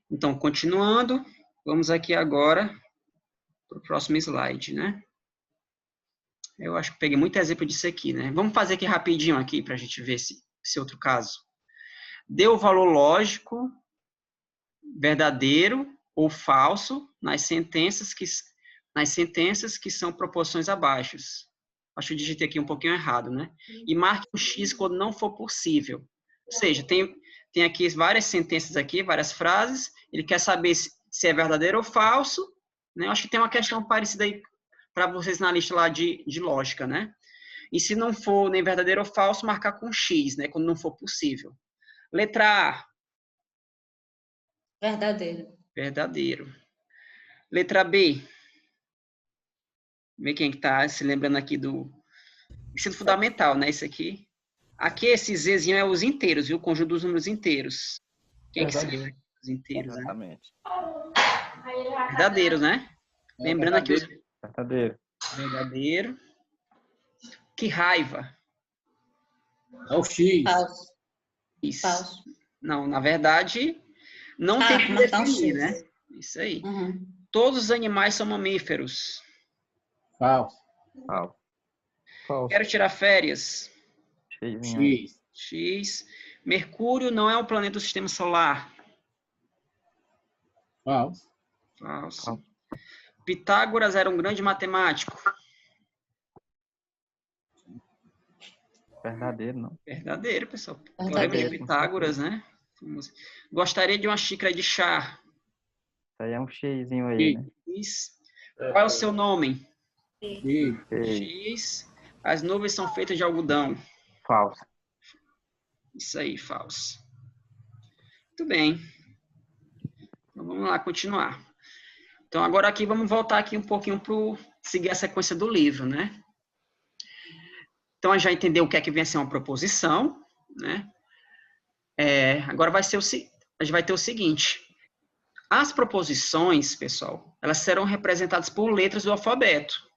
Então, continuando, vamos aqui agora para o próximo slide, né? Eu acho que peguei muito exemplo disso aqui, né? Vamos fazer aqui rapidinho aqui para a gente ver esse outro caso. Dê o valor lógico, verdadeiro ou falso nas sentenças que são proporções abaixo. Acho que eu digitei aqui um pouquinho errado, né? E marque um X quando não for possível. Ou seja, tem aqui várias sentenças aqui, várias frases. Ele quer saber se é verdadeiro ou falso, né? Acho que tem uma questão parecida aí para vocês na lista lá de lógica, né? E se não for nem verdadeiro ou falso, marcar com X, né? Quando não for possível. Letra A. Verdadeiro. Verdadeiro. Letra B. Vê quem que tá se lembrando aqui do ensino fundamental, né? Isso aqui. Aqui, esse Zzinho é os inteiros, viu? O conjunto dos números inteiros. Quem que se lembra dos inteiros, né? Exatamente. Verdadeiros, né? Lembrando aqui os... Verdadeiro. Verdadeiro. Que raiva. É o X. Falso. Isso. Falso. Não, na verdade, não tem como marcar um definir, X. né? Isso aí. Uhum. Todos os animais são mamíferos. Falso. Falso. Falso. Quero tirar férias. Xzinho aí. X. X. Mercúrio não é um planeta do sistema solar. Falso. Falso. Falso. Pitágoras era um grande matemático. Verdadeiro, não. Verdadeiro, pessoal. Verdadeiro. Lembra de Pitágoras, né? Gostaria de uma xícara de chá. Isso aí é um Xzinho aí, né? X. Qual é o seu nome? X. X. As nuvens são feitas de algodão. Falso. Isso aí, falso. Muito bem. Então, vamos lá, continuar. Então, agora aqui, vamos voltar aqui um pouquinho para seguir a sequência do livro, né? Então, a gente já entendeu o que é que vem a ser uma proposição, né? Agora a gente vai ter o seguinte. As proposições, pessoal, elas serão representadas por letras do alfabeto.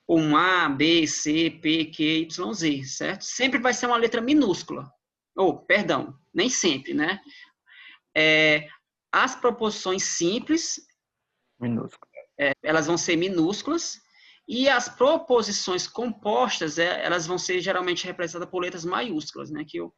Um A, B, C, P, Q, Y, Z, certo? Sempre vai ser uma letra minúscula. Perdão, nem sempre, né? As proposições simples, Minúsculo. elas vão ser minúsculas, e as proposições compostas, elas vão ser geralmente representadas por letras maiúsculas, né? Que eu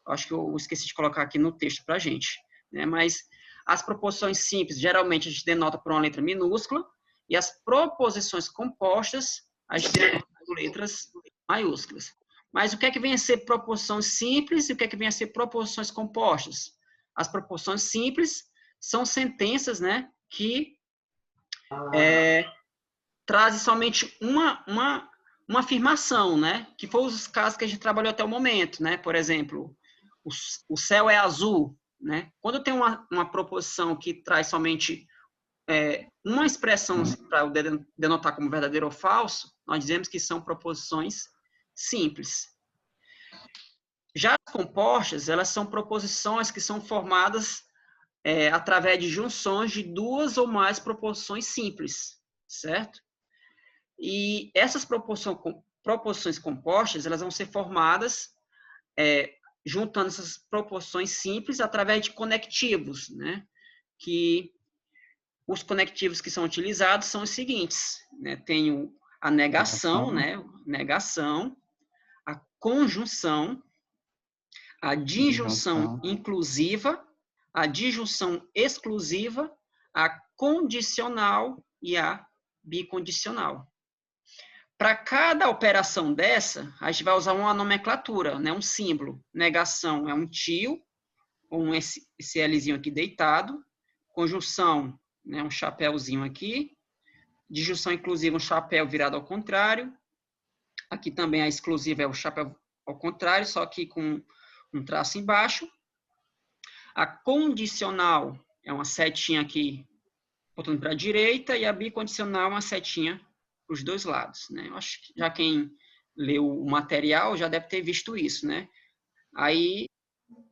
acho que eu esqueci de colocar aqui no texto para a gente, né? Mas as proposições simples, geralmente a gente denota por uma letra minúscula, e as proposições compostas, a gente denota por letras maiúsculas. Mas o que é que vem a ser proposições simples e o que é que vem a ser proposições compostas? As proposições simples são sentenças, né, que trazem somente uma afirmação, né, que foram os casos que a gente trabalhou até o momento, né? Por exemplo, o céu é azul, né? Quando tem uma proposição que traz somente uma expressão para denotar como verdadeiro ou falso, nós dizemos que são proposições simples. Já as compostas, elas são proposições que são formadas através de junções de duas ou mais proposições simples, certo? E essas proposições compostas, elas vão ser formadas juntando essas proposições simples através de conectivos, né? Que os conectivos que são utilizados são os seguintes, né? Tem a negação, né? Negação, a conjunção, a disjunção inclusiva, a disjunção exclusiva, a condicional e a bicondicional. Para cada operação dessa, a gente vai usar uma nomenclatura, né? Um símbolo. Negação é um tio, ou esse Lzinho aqui deitado. Conjunção, né? Um chapéuzinho aqui. Disjunção inclusiva, um chapéu virado ao contrário. Aqui também a exclusiva é o chapéu ao contrário, só que com um traço embaixo. A condicional é uma setinha aqui, botando para a direita, e a bicondicional é uma setinha para os dois lados, né? Eu acho que já quem leu o material já deve ter visto isso, né? Aí,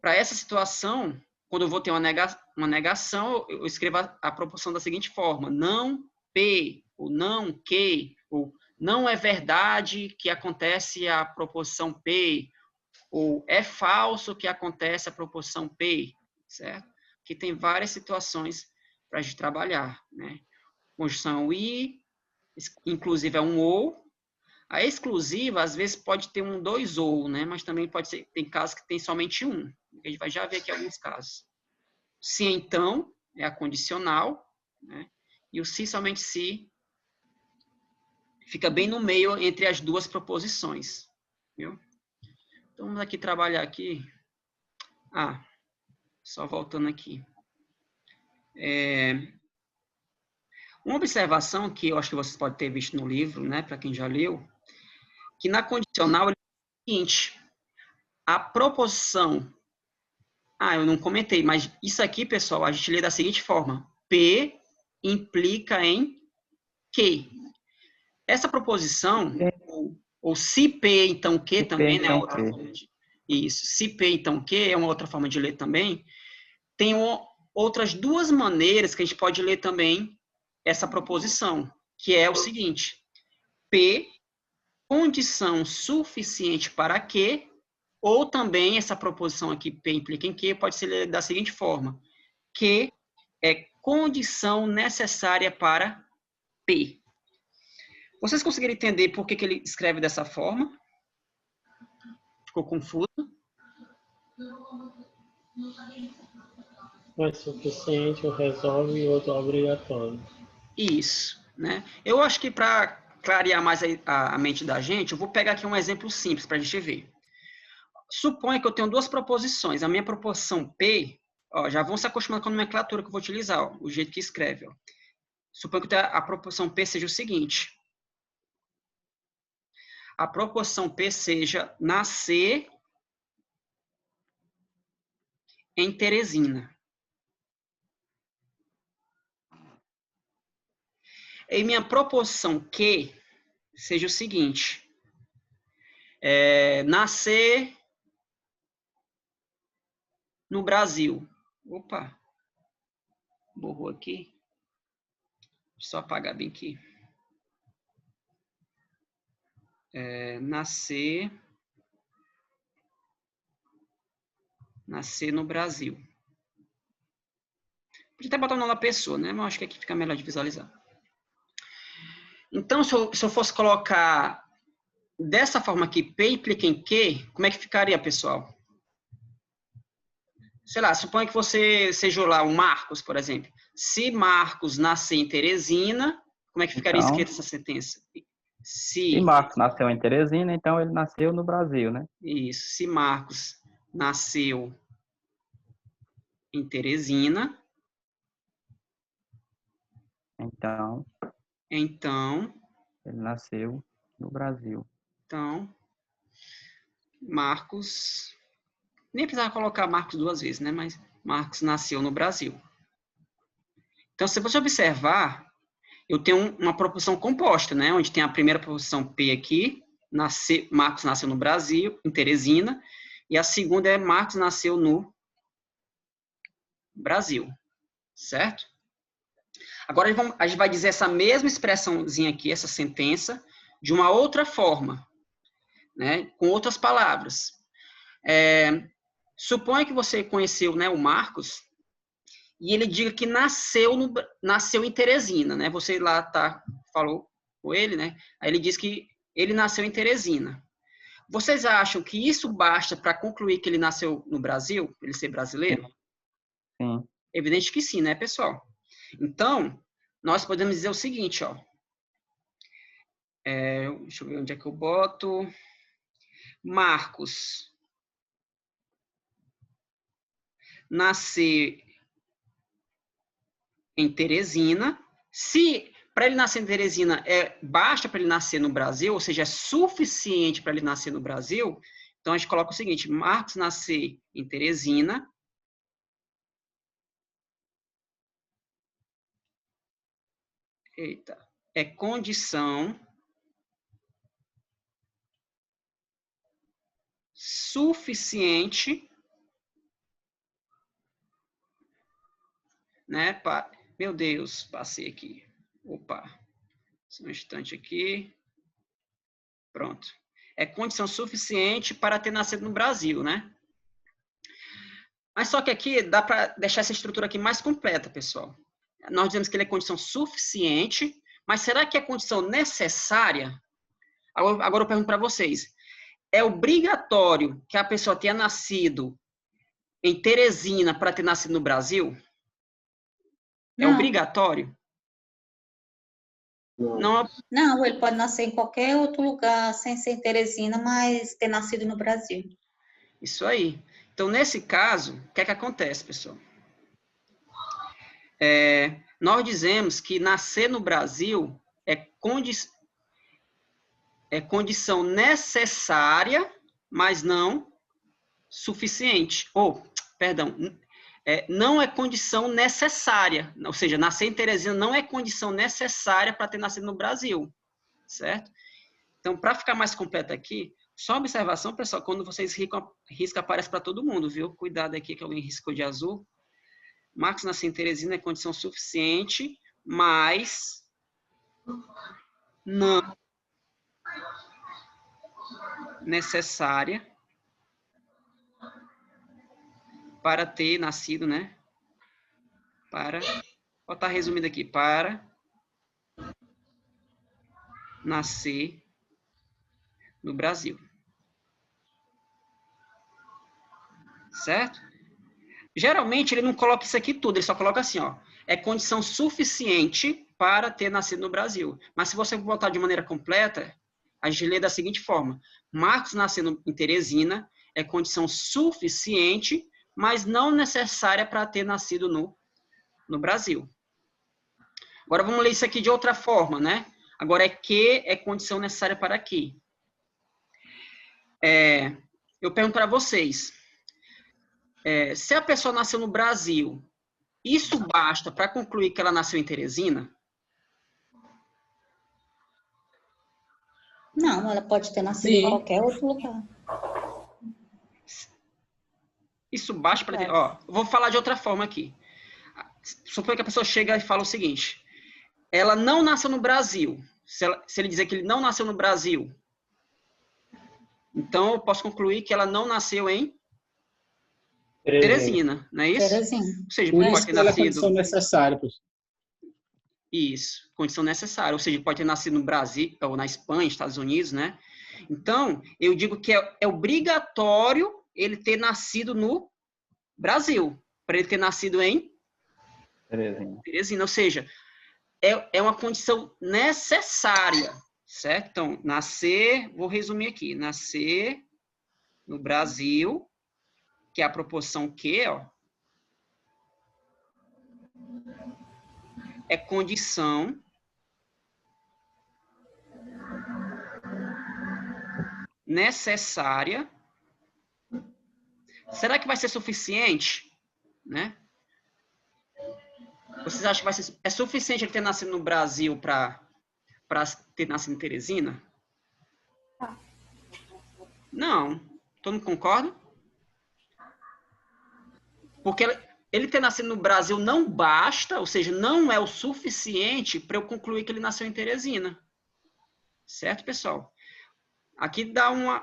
para essa situação, quando eu vou ter uma negação, eu escrevo a proposição da seguinte forma: não P, ou não que, ou não é verdade que acontece a proposição P, ou é falso que acontece a proposição P, certo? Que tem várias situações para a gente trabalhar, né? Conjunção e, inclusive é um ou. A exclusiva, às vezes, pode ter um dois ou, né? Mas também pode ser, tem casos que tem somente um. A gente vai já ver aqui alguns casos. Se então é a condicional, né? E o se, somente se, fica bem no meio entre as duas proposições, viu? Então, vamos aqui trabalhar aqui. Só voltando aqui. Uma observação que eu acho que vocês podem ter visto no livro, né, para quem já leu, que na condicional é o seguinte, a proposição... eu não comentei, mas isso aqui, pessoal, a gente lê da seguinte forma. P implica em que. Essa proposição, ou se P, então que também, né? Outra forma de, isso. Se P, então que, é uma outra forma de ler também. Tem outras duas maneiras que a gente pode ler também essa proposição, que é o seguinte. P, condição suficiente para que, ou também essa proposição aqui, P implica em que, pode ser lida da seguinte forma. Que é condição necessária para P. Vocês conseguiram entender por que ele escreve dessa forma? Ficou confuso? Um é suficiente, um resolve e outro é obrigatório. Isso, né? Eu acho que para clarear mais a mente da gente, eu vou pegar aqui um exemplo simples para a gente ver. Suponha que eu tenho duas proposições. A minha proposição P, já vão se acostumar com a nomenclatura que eu vou utilizar, o jeito que escreve. Suponha que a proposição P seja o seguinte. A proposição P seja nascer em Teresina. E minha proposição Q seja o seguinte. Nascer no Brasil. Opa, borrou aqui. Só apagar bem aqui. Nascer no Brasil. Podia até botar o nome da pessoa, né? Mas acho que aqui fica melhor de visualizar. Então, se eu fosse colocar dessa forma aqui, P implica em que, como é que ficaria, pessoal? Sei lá, suponha que você seja lá o Marcos, por exemplo. Se Marcos nascer em Teresina, como é que ficaria escrita essa sentença? Se Marcos nasceu em Teresina, então ele nasceu no Brasil, né? Isso. Se Marcos nasceu em Teresina, então ele nasceu no Brasil. Então, Marcos... Nem precisava colocar Marcos duas vezes, né? Mas Marcos nasceu no Brasil. Então, se você observar, eu tenho uma proposição composta, né? Onde tem a primeira proposição P aqui, Marcos nasceu no Brasil, em Teresina, e a segunda é Marcos nasceu no Brasil, certo? Agora a gente vai dizer essa mesma expressãozinha aqui, essa sentença, de uma outra forma, né? Com outras palavras. Suponha que você conheceu, né, o Marcos, e ele diga que nasceu em Teresina, né? Você lá falou com ele, né? Aí ele diz que ele nasceu em Teresina. Vocês acham que isso basta para concluir que ele nasceu no Brasil, ele ser brasileiro? Sim. Evidente que sim, né, pessoal? Então, nós podemos dizer o seguinte, ó. Deixa eu ver onde é que eu boto. Marcos nascer em Teresina. Se para ele nascer em Teresina basta para ele nascer no Brasil, ou seja, é suficiente para ele nascer no Brasil, então a gente coloca o seguinte: Marcos nascer em Teresina é condição suficiente, né? Meu Deus, passei aqui. Opa, só um instante aqui. Pronto. É condição suficiente para ter nascido no Brasil, né? Mas só que aqui dá para deixar essa estrutura aqui mais completa, pessoal. Nós dizemos que ele é condição suficiente, mas será que é condição necessária? Agora eu pergunto para vocês. É obrigatório que a pessoa tenha nascido em Teresina para ter nascido no Brasil? É Não. obrigatório? Não. Não, ele pode nascer em qualquer outro lugar sem ser em Teresina, mas ter nascido no Brasil. Isso aí. Então, nesse caso, o que é que acontece, pessoal? Nós dizemos que nascer no Brasil é condição necessária, mas não suficiente. Perdão, não é condição necessária. Ou seja, nascer em Teresina não é condição necessária para ter nascido no Brasil. Certo? Então, para ficar mais completo aqui, só uma observação, pessoal, quando vocês riscam, aparece para todo mundo, viu? Cuidado aqui que alguém riscou de azul. Marcos nascer em Teresina é condição suficiente, mas não necessária para ter nascido, né? Vou estar resumido aqui, para nascer no Brasil. Certo? Geralmente, ele não coloca isso aqui tudo, ele só coloca assim, ó. É condição suficiente para ter nascido no Brasil. Mas se você botar de maneira completa, a gente lê da seguinte forma. Marcos nascendo em Teresina é condição suficiente, mas não necessária para ter nascido no Brasil. Agora, vamos ler isso aqui de outra forma, né? Agora, é condição necessária para quê? Eu pergunto para vocês. Se a pessoa nasceu no Brasil, isso basta para concluir que ela nasceu em Teresina? Não, ela pode ter nascido em qualquer outro lugar. Isso basta para... eu vou falar de outra forma aqui. Suponha que a pessoa chega e fala o seguinte. Ela não nasceu no Brasil. Se ele dizer que ele não nasceu no Brasil, então eu posso concluir que ela não nasceu em Teresina, não é isso? Teresina. Ou seja, Por pode isso ter que ela é nascido... condição necessária, professor. Isso, condição necessária. Ou seja, pode ter nascido no Brasil, ou na Espanha, Estados Unidos, né? Então, eu digo que é obrigatório ele ter nascido no Brasil, para ele ter nascido em Teresina. Ou seja, é uma condição necessária, certo? Então, nascer, vou resumir aqui, nascer no Brasil, que é a proporção Q, ó, é condição necessária. Será que vai ser suficiente? Né? Vocês acham que vai ser suficiente ele ter nascido no Brasil para ter nascido em Teresina? Não. Todo mundo concorda? Porque ele ter nascido no Brasil não basta, ou seja, não é o suficiente para eu concluir que ele nasceu em Teresina. Certo, pessoal? Aqui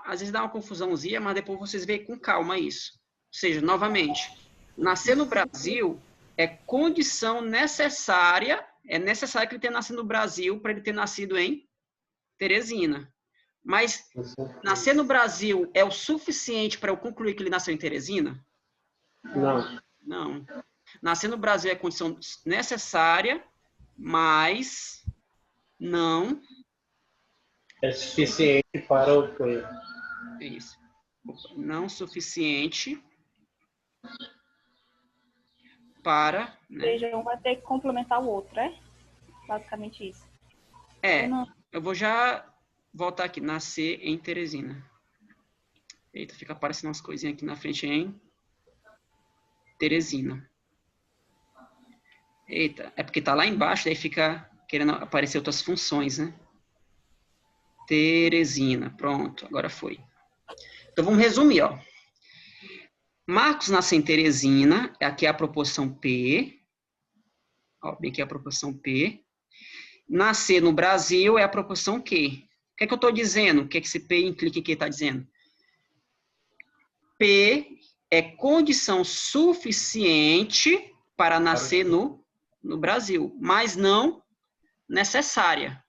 às vezes dá uma confusãozinha, mas depois vocês veem com calma isso. Ou seja, novamente, nascer no Brasil é condição necessária, é necessário que ele tenha nascido no Brasil para ele ter nascido em Teresina. Mas nascer no Brasil é o suficiente para eu concluir que ele nasceu em Teresina? Não. Nascer no Brasil é condição necessária, mas não é suficiente para o quê? Isso. Não suficiente para... Ou seja, um vai ter que complementar o outro, é? Basicamente isso. Eu vou já voltar aqui. Nascer em Teresina. Eita, fica aparecendo umas coisinhas aqui na frente em Teresina. Eita, é porque tá lá embaixo, daí fica querendo aparecer outras funções, né? Teresina, pronto, agora foi. Então vamos resumir, ó. Marcos nasceu em Teresina, aqui é a proporção P. Ó, bem aqui é a proporção P. Nascer no Brasil é a proporção Q. O que é que eu estou dizendo? O que é que esse P implica aqui está dizendo? P é condição suficiente para nascer no Brasil, mas não necessária.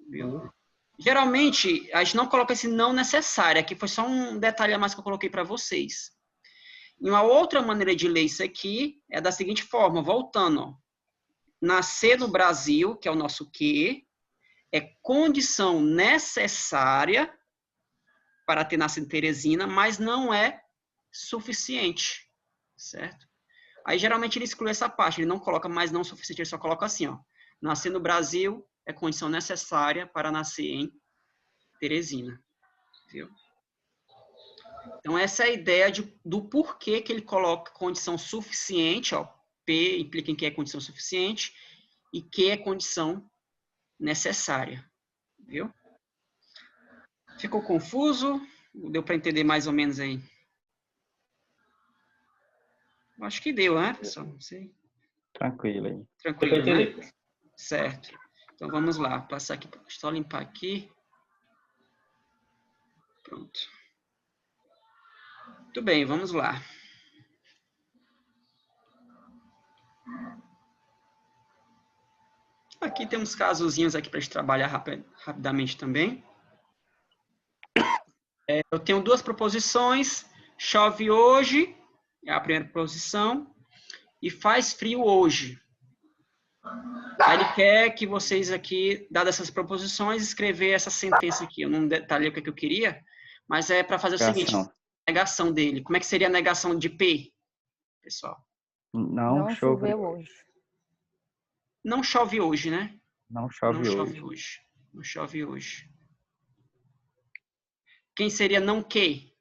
Viu? Geralmente, a gente não coloca esse não necessário. Aqui foi só um detalhe a mais que eu coloquei para vocês. E uma outra maneira de ler isso aqui é da seguinte forma, voltando. Ó. Nascer no Brasil, que é o nosso que, é condição necessária para ter nascido em Teresina, mas não é suficiente, certo? Aí, geralmente, ele exclui essa parte, ele não coloca mais não suficiente, ele só coloca assim, ó. Nascer no Brasil é condição necessária para nascer em Teresina, viu? Então, essa é a ideia do porquê que ele coloca condição suficiente, ó. P implica em que é condição suficiente e que é condição necessária, viu? Ficou confuso? Deu para entender mais ou menos aí? Acho que deu, né, pessoal? Não sei. Tranquilo aí. Tranquilo, né? Certo. Então, vamos lá. Passar aqui. Só limpar aqui. Pronto. Muito bem, vamos lá. Aqui tem uns casozinhos aqui para a gente trabalhar rapidamente também. Eu tenho duas proposições. Chove hoje, é a primeira proposição, e faz frio hoje. Aí ele quer que vocês aqui, dadas essas proposições, escrever essa sentença aqui. Eu não detalhei o que eu queria, mas é para fazer o seguinte, negação dele. Como é que seria a negação de P, pessoal? Não choveu hoje. Não chove hoje, né? Não chove hoje. Não chove hoje. Quem seria não que?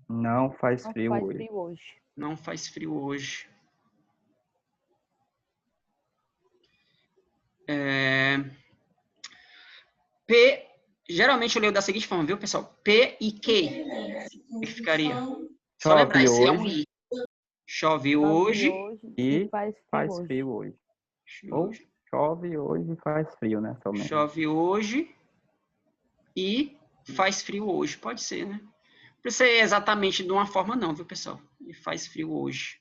Não faz frio hoje. Não faz frio hoje. P, geralmente eu leio da seguinte forma, viu, pessoal? P e que ficaria? Só lembrar, esse é um I. Chove hoje e faz frio hoje. Ou chove hoje e faz frio, né? Somente. Chove hoje e faz frio hoje. Pode ser, né? Não precisa ser exatamente de uma forma não, viu, pessoal? E faz frio hoje.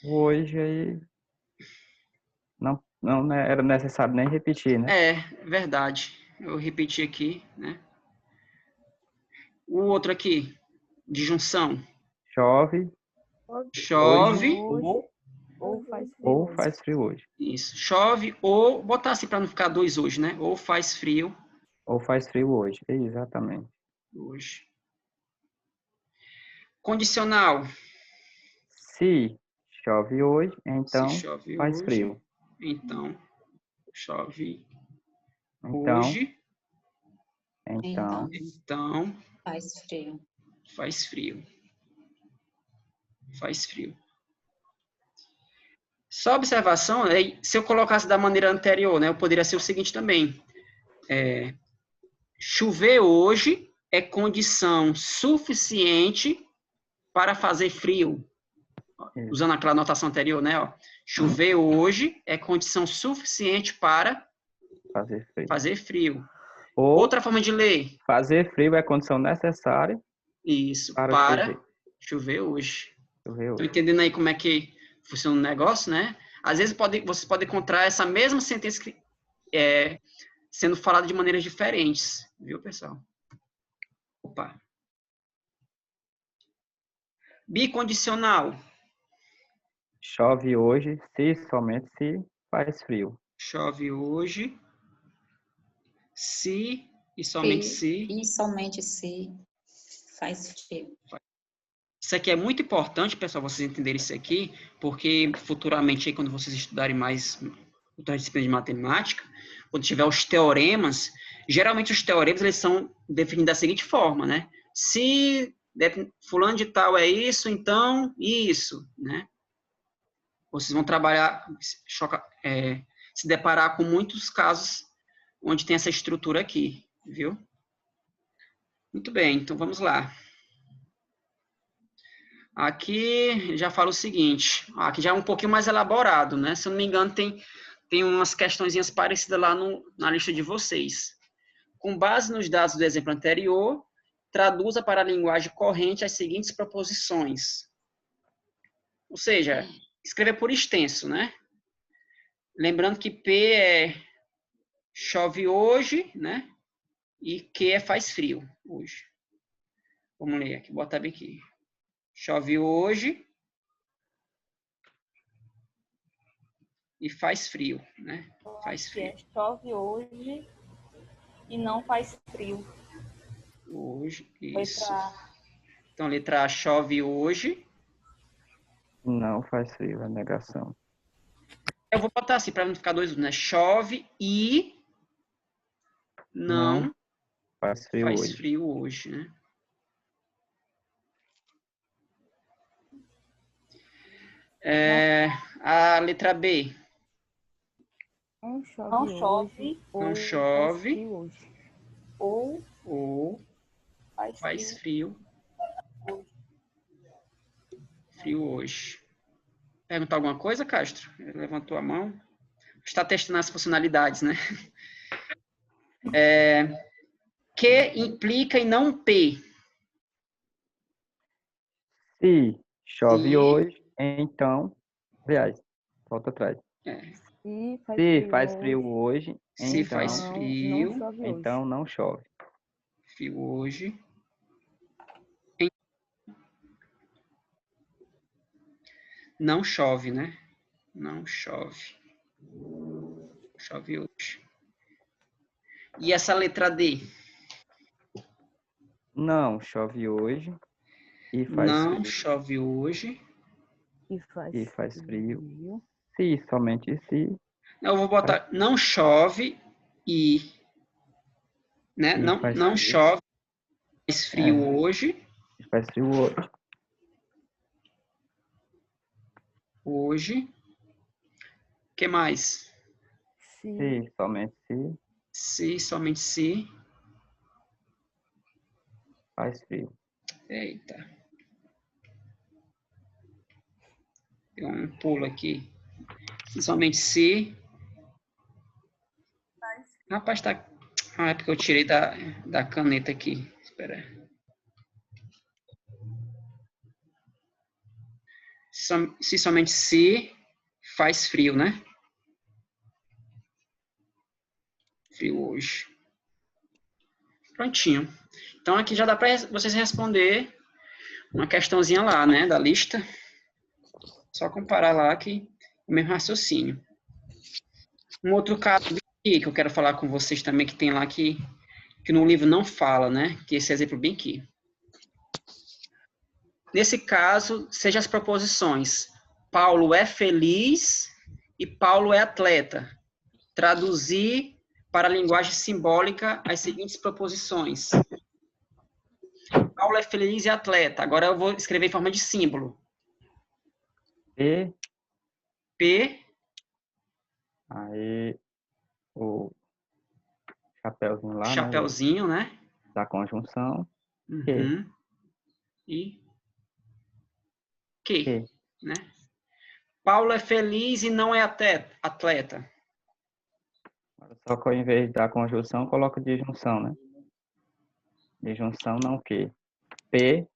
Hoje aí não era necessário nem repetir, né? É, verdade. Eu repeti aqui, né? O outro aqui, de junção. Chove ou faz frio hoje. Isso. Chove ou, botar assim para não ficar dois hoje, né? Ou faz frio. Ou faz frio hoje, exatamente. Hoje. Condicional. Se chove hoje, então chove faz hoje, frio. Então, chove então, hoje. Então, faz frio. Faz frio. Faz frio. Só observação, se eu colocasse da maneira anterior, né, eu poderia ser o seguinte também. Chover hoje é condição suficiente para fazer frio. Usando aquela notação anterior, né? Ó. Chover hoje é condição suficiente para fazer frio. Ou outra forma de ler. Fazer frio é condição necessária. Isso, para chover hoje. Estão entendendo aí como é que funciona o negócio, né? Às vezes vocês podem encontrar essa mesma sentença sendo falada de maneiras diferentes. Viu, pessoal? Opa. Bicondicional. Chove hoje, somente se faz frio. Chove hoje, se e somente se. E somente se faz frio. Isso aqui é muito importante, pessoal, vocês entenderem isso aqui, porque futuramente, aí, quando vocês estudarem mais outra disciplina de matemática, quando tiver os teoremas, geralmente os teoremas eles são definidos da seguinte forma, né? Se fulano de tal é isso, então isso, né? Vocês vão trabalhar, se deparar com muitos casos onde tem essa estrutura aqui, viu? Muito bem, então vamos lá. Aqui já fala o seguinte, aqui já é um pouquinho mais elaborado, né? Se eu não me engano, tem umas questõezinhas parecidas lá na lista de vocês. Com base nos dados do exemplo anterior, traduza para a linguagem corrente as seguintes proposições. Ou seja, escrever por extenso, né? Lembrando que P é chove hoje, né? E Q é faz frio hoje. Vamos ler aqui, botar bem aqui. Chove hoje e faz frio, né? Faz frio. Chove hoje e não faz frio. Hoje, isso. Letra A. Então, letra A, chove hoje. Não faz frio, é negação. Eu vou botar assim, para não ficar dois, né? Chove e não faz frio faz hoje. frio hoje, né? A letra B. Não chove. Não chove. Ou faz frio. Frio hoje. Perguntar alguma coisa, Castro? Ele levantou a mão. Está testando as funcionalidades, né? Que implica e não P. Se chove hoje, então... Aliás, volta atrás. Se faz frio hoje, Se então, faz frio, então não chove. Frio hoje. Não chove, né? Não chove. Chove hoje. E essa letra D? Não chove hoje e faz Não frio. chove hoje. E faz frio. Se, somente se. Eu vou botar não chove e... Né? Não chove, faz frio hoje. Faz frio hoje. Hoje. O que mais? Se, somente se. Se, somente se. Faz frio. Eita. Deu um pulo aqui. Se, somente se. Rapaz, tá... Ah, é porque eu tirei da caneta aqui. Espera aí. Se somente se faz frio, né? Frio hoje. Prontinho. Então, aqui já dá para vocês responder uma questãozinha lá, né? Da lista. Só comparar lá que o mesmo raciocínio. Um outro caso aqui que eu quero falar com vocês também, que tem lá que no livro não fala, né? Que esse exemplo bem aqui. Nesse caso, seja as proposições. Paulo é feliz e Paulo é atleta. Traduzir para a linguagem simbólica as seguintes proposições. Paulo é feliz e atleta. Agora eu vou escrever em forma de símbolo. P. Aí o chapéuzinho lá, Chapeuzinho, né? Da conjunção. Uhum. E que, né? Paulo é feliz e não é atleta. Só que ao invés da conjunção, coloca disjunção, né? Disjunção não que. P.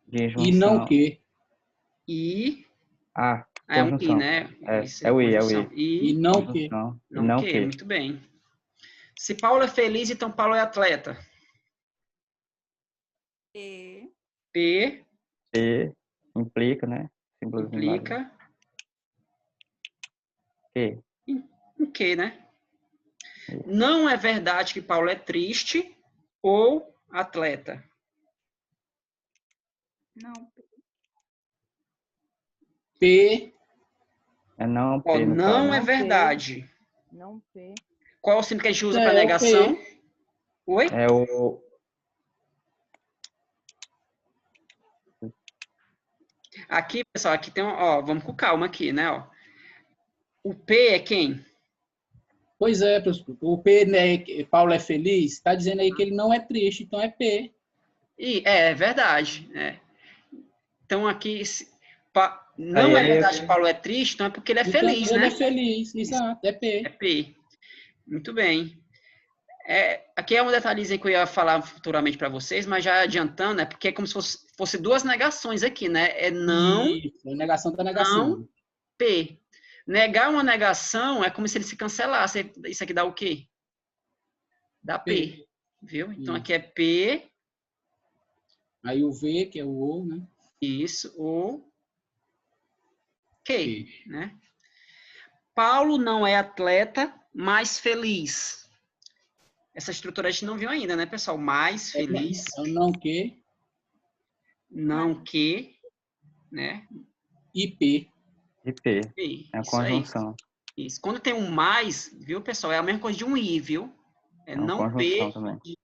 Disjunção. E não que. I. Ah, é um I, né? É o I, é o I. E não que. Não que, muito bem. Se Paulo é feliz, então Paulo é atleta. P. Implica, né? Implica. Que. Em que, né? Não é verdade que Paulo é triste ou atleta. Não. P. Não, P. Não é verdade. Não P. Qual é o símbolo que a gente usa para negação? Oi? É o... Aqui, pessoal, aqui tem vamos com calma aqui, né? Ó. O P é quem? Pois é, professor. O P, né, Paulo é feliz, está dizendo aí que ele não é triste, então é P. É verdade. Então, aqui, não é verdade que Paulo é triste, então é porque ele é feliz, ele né? Ele é feliz, exato, é P. É P. Muito bem. Aqui é um detalhezinho que eu ia falar futuramente para vocês, mas já adiantando, é porque é como se fosse duas negações aqui, né? É não, Isso, é negação da não, negação. P. Negar uma negação é como se ele se cancelasse. Isso aqui dá o quê? Dá P, viu? Então aqui é P, Aí o V, que é o O, né? isso, o Q, né? Paulo não é atleta, mas feliz. Essa estrutura a gente não viu ainda, né, pessoal? Mais feliz, É o não que não que, né? e P. E P. P, É a isso aí. conjunção. Isso. Quando tem um mais, viu, pessoal? É a mesma coisa de um I, viu? É É uma não conjunção P, também. I,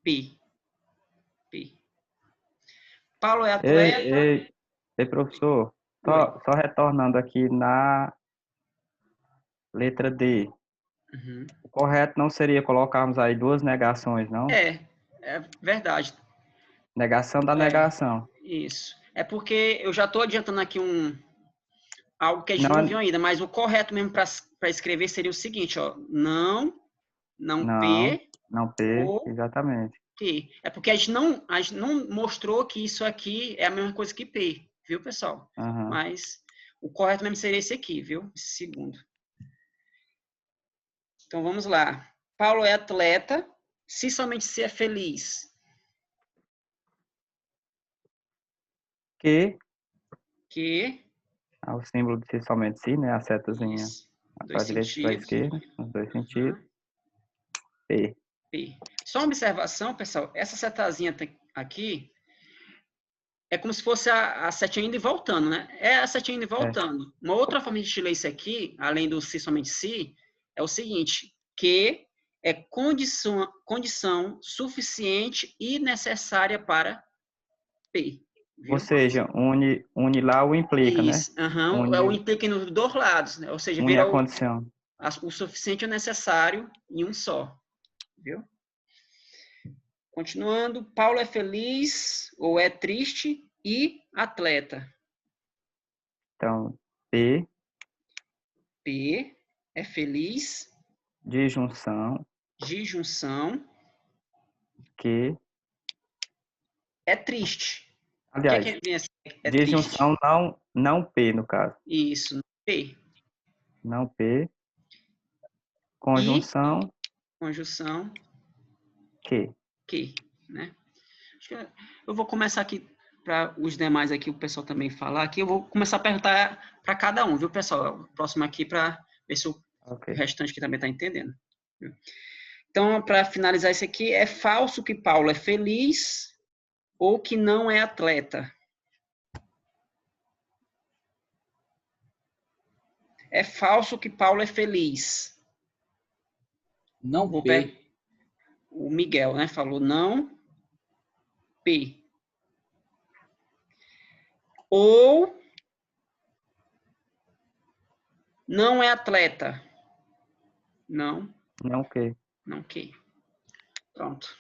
P. P. Paulo é atleta. Ei, professor, Oi. só retornando aqui na letra D. Uhum. O correto não seria colocarmos aí duas negações, não? É verdade. Negação da negação. Isso. É porque eu já estou adiantando aqui algo que a gente Não, não viu ainda, mas o correto mesmo para escrever seria o seguinte, ó. Não P não P, ou exatamente. Q. É porque a gente não mostrou que isso aqui é a mesma coisa que P, viu, pessoal? Uhum. Mas o correto mesmo seria esse aqui, viu? Esse segundo. Então vamos lá. Paulo é atleta, se somente se é feliz. Que Que é o símbolo de si somente si, né? A setazinha para dois a direita e para a sentidos. esquerda, nos dois sentidos. P. P. Só uma observação, pessoal. Essa setazinha aqui é como se fosse a setinha indo e voltando, né? É a setinha indo e voltando. Uma outra forma de ler isso aqui, além do si somente si, é o seguinte, que é condição suficiente e necessária para P. Viu? Ou seja, une lá o implica, né? Isso. É o implica nos dois lados, né? Ou seja, Une vira a condição. o suficiente e o necessário em um só. Viu? Continuando, Paulo é feliz ou é triste e atleta. Então, P, P é feliz, disjunção, disjunção, que, é triste. O que aliás, vem assim? É triste. disjunção não P, no caso. Isso, P. Não P, conjunção, Conjunção, que. né? Eu vou começar aqui para os demais aqui, o pessoal também falar aqui. Eu vou começar a perguntar para cada um, viu, pessoal? O próximo aqui para ver se o restante que também está entendendo. Então, para finalizar isso aqui, é falso que Paulo é feliz ou que não é atleta? É falso que Paulo é feliz. Não P. O Miguel, né? Falou não P. Ou não é atleta. Não que. Pronto.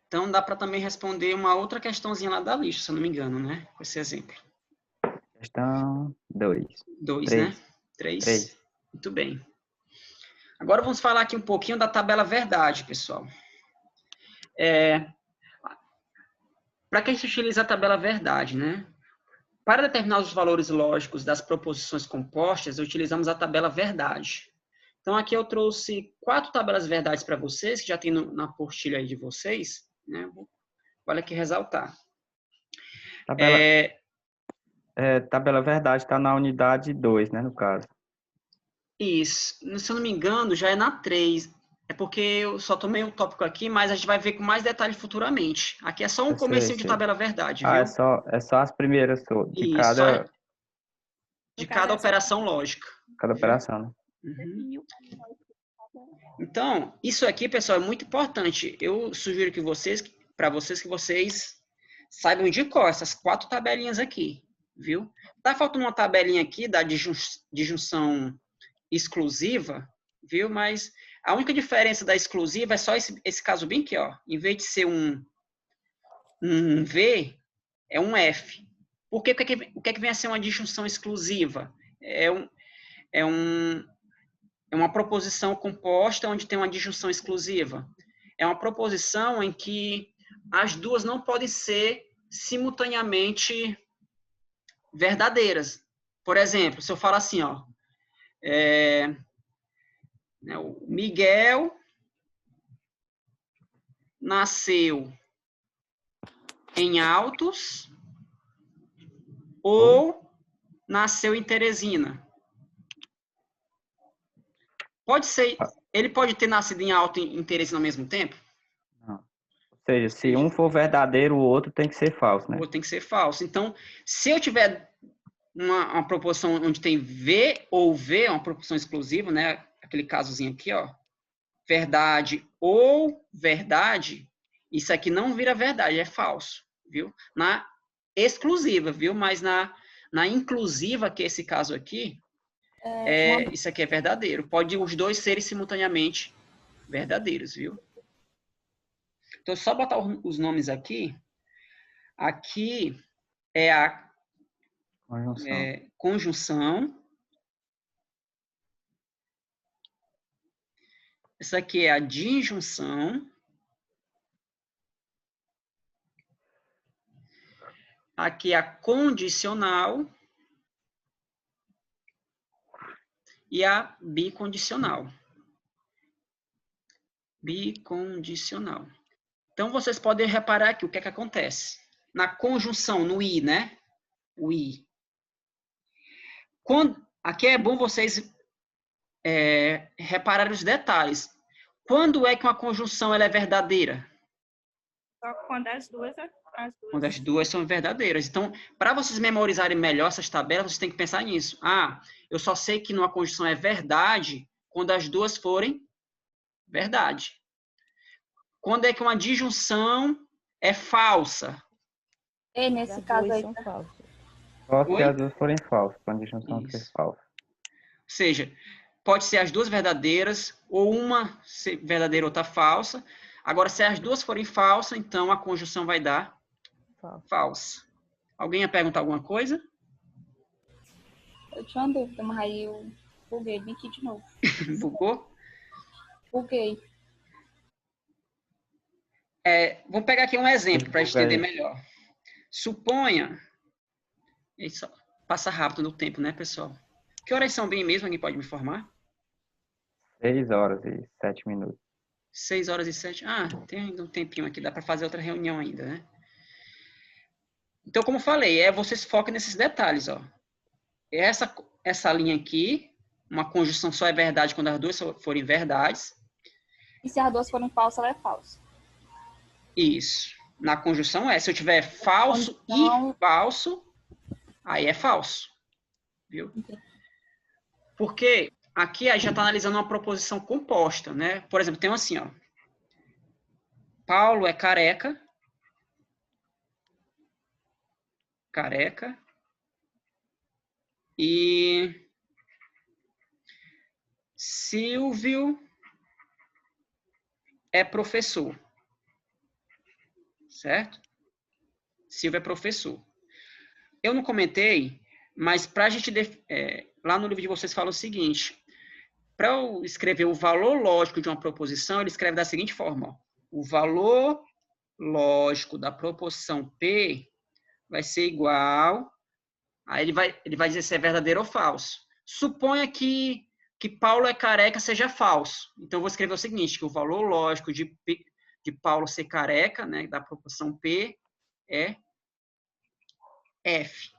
Então, dá para também responder uma outra questãozinha lá da lista, se eu não me engano, né? Com esse exemplo. Questão 2. 2, né? 3. Muito bem. Agora vamos falar aqui um pouquinho da tabela verdade, pessoal. Para que a gente utiliza a tabela verdade, né? Para determinar os valores lógicos das proposições compostas, utilizamos a tabela verdade. Então, aqui eu trouxe 4 tabelas verdades para vocês, que já tem na apostila aí de vocês, né? Vale aqui ressaltar. Tabela verdade está na unidade 2, né, no caso. Isso. Se eu não me engano, já é na 3. É porque eu só tomei um tópico aqui, mas a gente vai ver com mais detalhe futuramente. Aqui é só um comecinho de tabela verdade, viu? É só as primeiras de Isso, cada operação lógica. Cada operação, né? Uhum. Então, isso aqui, pessoal, é muito importante. Eu sugiro que para vocês que vocês saibam de cor essas 4 tabelinhas aqui, viu? Tá faltando uma tabelinha aqui da disjunção exclusiva, viu? Mas a única diferença da exclusiva é só esse caso bem aqui, ó. Em vez de ser um V, é um F. Por quê? O que é que vem a ser uma disjunção exclusiva? É é uma proposição composta onde tem uma disjunção exclusiva. É uma proposição em que as duas não podem ser simultaneamente verdadeiras. Por exemplo, se eu falar assim, ó, o Miguel nasceu em Altos ou nasceu em Teresina. Pode ser, ele pode ter nascido em Alto e em Teresina ao mesmo tempo? Não. Ou seja, se um for verdadeiro, o outro tem que ser falso, né? Ou tem que ser falso. Então, se eu tiver uma proposição onde tem V ou V, uma proposição exclusiva, né? Aquele casozinho aqui, ó. Verdade ou verdade, isso aqui não vira verdade, é falso, viu? Na exclusiva, viu? Mas na inclusiva, que é esse caso aqui, isso aqui é verdadeiro. Pode os dois serem simultaneamente verdadeiros, viu? Então, só botar os nomes aqui. Aqui é a conjunção. Essa aqui é a disjunção. Aqui é a condicional. E a bicondicional. Bicondicional. Então, vocês podem reparar aqui o que é que acontece. Na conjunção, no I, né? O I. Aqui é bom vocês repararem os detalhes. Quando é que uma conjunção ela é verdadeira? Só quando as duas. Quando as duas são verdadeiras. Então, para vocês memorizarem melhor essas tabelas, vocês têm que pensar nisso. Eu só sei que numa conjunção é verdade quando as duas forem verdade. Quando é que uma disjunção é falsa? E nesse caso aí. Só se as duas forem falsas, quando a disjunção for falsa. Ou seja, pode ser as duas verdadeiras, ou uma ser verdadeira ou outra falsa. Agora, se as duas forem falsas, então a conjunção vai dar falsa. Alguém ia perguntar alguma coisa? Eu tinha uma dúvida, mas aí eu buguei bem aqui de novo. Bugou? Buguei. Vou pegar aqui um exemplo para a gente entender melhor. Suponha... Isso passa rápido no tempo, né, pessoal? Que horas são bem mesmo? Alguém pode me informar? 6 horas e 7 minutos. 6 horas e 7. Tem ainda um tempinho aqui. Dá para fazer outra reunião ainda, né? Então, como eu falei, vocês focam nesses detalhes, ó. Essa linha aqui, uma conjunção só é verdade quando as duas forem verdades. E se as duas forem falsas, ela é falsa. Isso. Na conjunção se eu tiver falso Então... e falso, aí é falso. Viu? Porque aqui a gente já está analisando uma proposição composta, né? Por exemplo, tem assim, ó. Paulo é careca. Careca. E Silvio é professor. Certo? Silvio é professor. Eu não comentei, mas para a gente... lá no livro de vocês fala o seguinte. Para eu escrever o valor lógico de uma proposição, ele escreve da seguinte forma. Ó, o valor lógico da proposição P vai ser igual... Aí ele vai dizer se é verdadeiro ou falso. Suponha que Paulo é careca seja falso. Então, eu vou escrever o seguinte, que o valor lógico de Paulo ser careca, né, da proposição P, é F.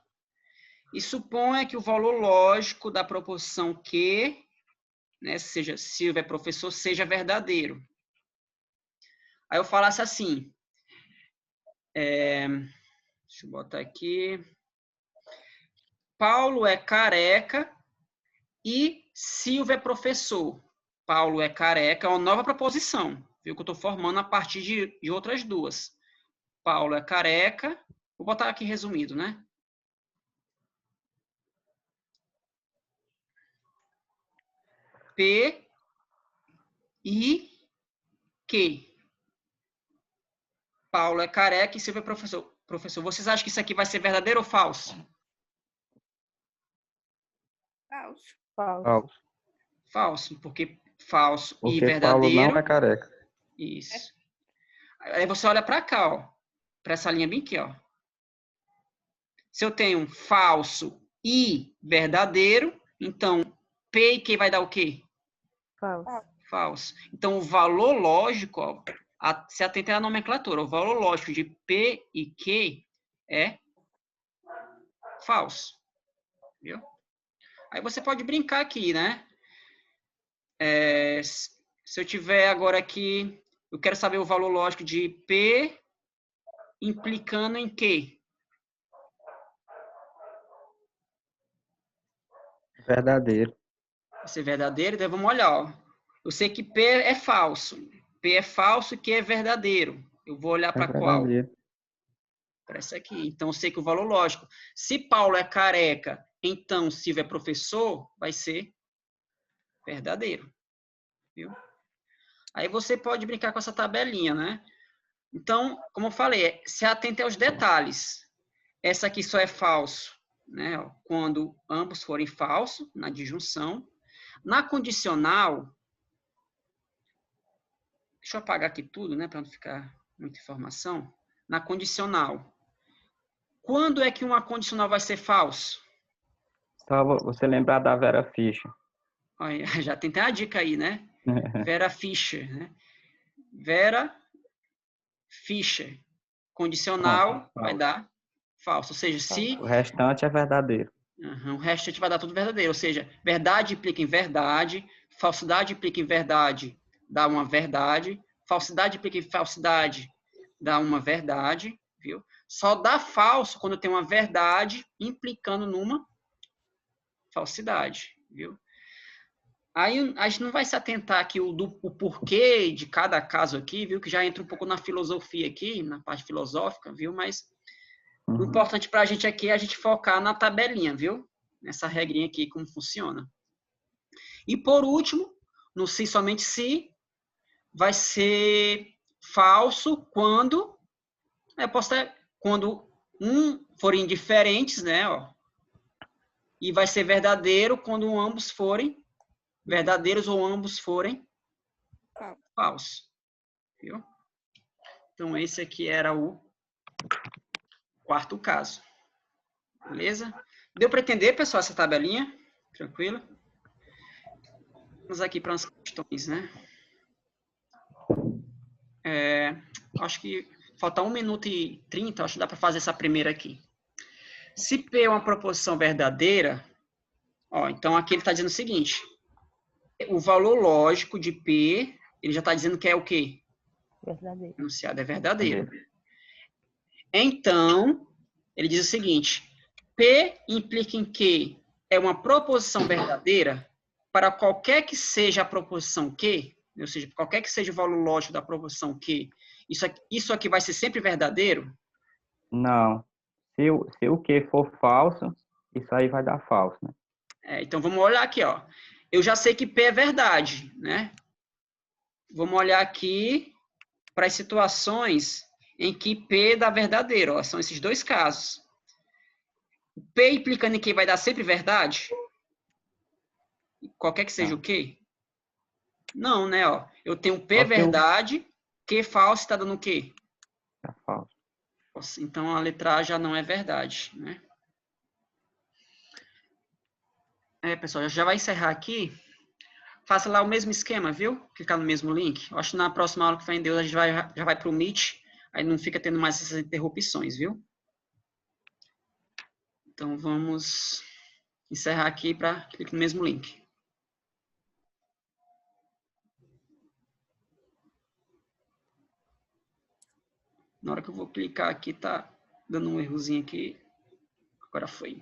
E suponha que o valor lógico da proposição Q, né, seja Silvio é professor, seja verdadeiro. Aí eu falasse assim, deixa eu botar aqui, Paulo é careca e Silvio é professor. Paulo é careca, é uma nova proposição, viu, que eu estou formando a partir de outras duas. Paulo é careca, vou botar aqui resumido, né? P, I, Q. Paulo é careca e Silvio é professor. Professor, vocês acham que isso aqui vai ser verdadeiro ou falso? Falso. Falso. Falso, porque falso e Porque Paulo verdadeiro. não é careca. Isso. Aí você olha para cá, ó. Para essa linha bem aqui, ó. Se eu tenho falso e verdadeiro, então P e Q vai dar o quê? Falso. Falso. Então o valor lógico, ó, se atenta à nomenclatura, o valor lógico de P e Q é falso. Viu? Aí você pode brincar aqui, né? Se eu tiver agora aqui, eu quero saber o valor lógico de P implicando em Q. Verdadeiro. Vai ser verdadeiro, então vamos olhar, ó. Eu sei que P é falso. P é falso e Q é verdadeiro. Eu vou olhar É para qual? verdadeiro. Para essa aqui. Então, eu sei que o valor lógico. Se Paulo é careca, então Silvio é professor, vai ser verdadeiro. Viu? Aí você pode brincar com essa tabelinha, né? Então, como eu falei, se atente aos detalhes. Essa aqui só é falso, né? Quando ambos forem falsos, na disjunção. Na condicional, deixa eu apagar aqui tudo, né? Para não ficar muita informação. Na condicional. Quando é que uma condicional vai ser falso? Só você lembrar da Vera Fischer. Olha, já tem até a dica aí, né? Vera Fischer, né? Vera Fischer. Condicional vai dar falso. Ou seja, se... O restante é verdadeiro. o restante vai dar tudo verdadeiro. Ou seja, verdade implica em verdade, falsidade implica em verdade, dá uma verdade, falsidade implica em falsidade, dá uma verdade, viu? Só dá falso quando tem uma verdade implicando numa falsidade, viu? Aí a gente não vai se atentar aqui o porquê de cada caso aqui, viu? Que já entra um pouco na filosofia aqui, na parte filosófica, viu? Mas o importante para a gente aqui é a gente focar na tabelinha, viu? Nessa regrinha aqui, como funciona. E por último, no se somente se, vai ser falso quando quando forem diferentes, né? Ó, e vai ser verdadeiro quando ambos forem verdadeiros ou ambos forem falsos. Viu? Então, esse aqui era o quarto caso. Beleza? Deu para entender, pessoal, essa tabelinha? Tranquilo? Vamos aqui para as questões, né? Acho que falta 1 minuto e 30, acho que dá para fazer essa primeira aqui. Se P é uma proposição verdadeira, ó, então aqui ele está dizendo o seguinte: o valor lógico de P, ele já está dizendo que é o quê? Verdadeiro. O enunciado é verdadeiro. Então, ele diz o seguinte: P implica em que é uma proposição verdadeira para qualquer que seja a proposição Q, ou seja, qualquer que seja o valor lógico da proposição Q, isso aqui vai ser sempre verdadeiro? Não. Se o que for falso, isso aí vai dar falso, né? Então, vamos olhar aqui, ó. Eu já sei que P é verdade, né? Vamos olhar aqui para as situações em que P dá verdadeiro, ó. São esses dois casos. P implicando em que vai dar sempre verdade? Qualquer que seja o quê? Não, né? Ó, eu tenho P verdade, Q falso está dando o quê? É falso. Então, a letra A já não é verdade, né? Pessoal, já vai encerrar aqui. Faça lá o mesmo esquema, viu? Clicar no mesmo link. Eu acho que na próxima aula que vai em Deus, a gente já vai para o Meet, aí não fica tendo mais essas interrupções, viu? Então, vamos encerrar aqui para clicar no mesmo link. Na hora que eu vou clicar aqui, tá dando um errozinho aqui. Agora foi.